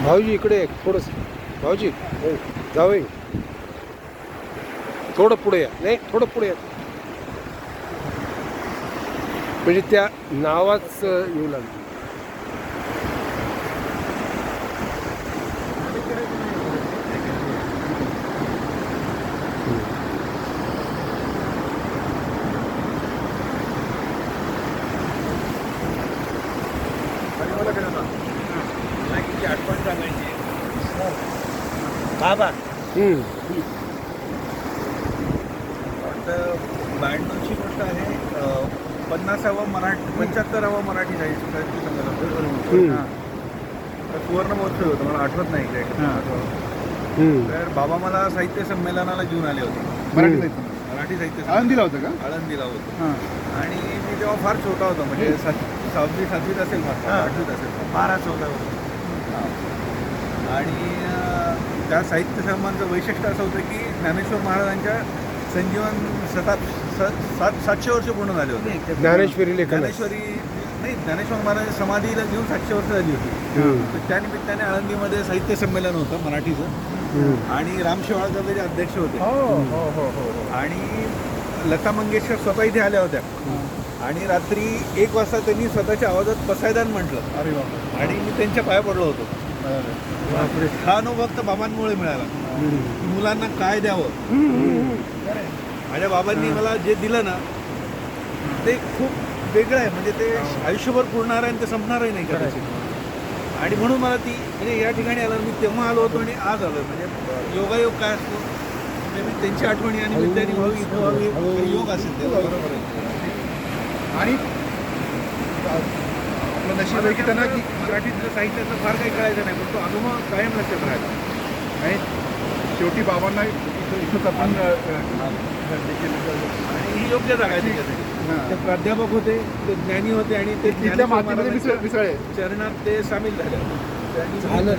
भाऊजी इकडे थोडस, भाऊजी जावई थोडं पुढे या, नाही थोडं पुढे या, म्हणजे त्या नावाच येऊ लागलं. आठवण सांगायची बाबा. 92ची गोष्ट आहे. 50वा मराठी 75वा मराठी साहित्य संमेलन सुवर्ण महोत्सव होतं, मला आठवत नाही काय. तर बाबा मला साहित्य संमेलनाला घेऊन आले होते. मराठी साहित्य आळंदीला होतं का? आळंदीला होतं. आणि मी तेव्हा फार छोटा होता, म्हणजे 6वी 7वीत असेल, 8वीत असेल, 12-14 होतं. आणि त्या साहित्य संमेलनाचं वैशिष्ट्य असं होतं की ज्ञानेश्वर महाराजांच्या संजीवन 700 वर्ष पूर्ण झाले होते. ज्ञानेश्वरी नाही, ज्ञानेश्वर महाराज समाधीला घेऊन 700 वर्ष झाली होती. तर त्या निमित्ताने आळंदीमध्ये साहित्य संमेलन होतं मराठीचं, आणि राम शेवाळकर त्याचे अध्यक्ष होते. आणि लता मंगेशकर स्वतः इथे आल्या होत्या. आणि रात्री 1 वाजता त्यांनी स्वतःच्या आवाजात पसायदान म्हटलं. अरे बाबा. आणि मी त्यांच्या पाया पडलो होतो. हा अनुभव फक्त बाबांमुळे मिळाला. मुलांना काय द्यावं. माझ्या बाबांनी मला जे दिलं ना ते खूप वेगळं आहे, म्हणजे ते आयुष्यभर पुरणार आहे आणि ते संपणारही नाही कदाचित. आणि म्हणून मला ती, म्हणजे या ठिकाणी आलं, मी तेव्हा आलो होतो आणि आज आलो. म्हणजे योगायोग काय असतो, म्हणजे मी त्यांची आठवणी आणि विद्यार्थी भाऊ इथं व्हावी योग असेल ते बरोबर आहे. आणि आपलं नशीब आहे की त्यांना की मराठीतलं साहित्याचं फार काही कळायचं नाही, पण तो अनुभव कायम लक्षात राहिला. आणि शेवटी बाबांना इथंच आपण आणि ही योग्य जागा आहे त्याच्यासाठी. ते प्राध्यापक होते, ते ज्ञानी होते, आणि ते तिथल्या मातीमध्ये मिसळे. चरणात ते सामील झाले. झालं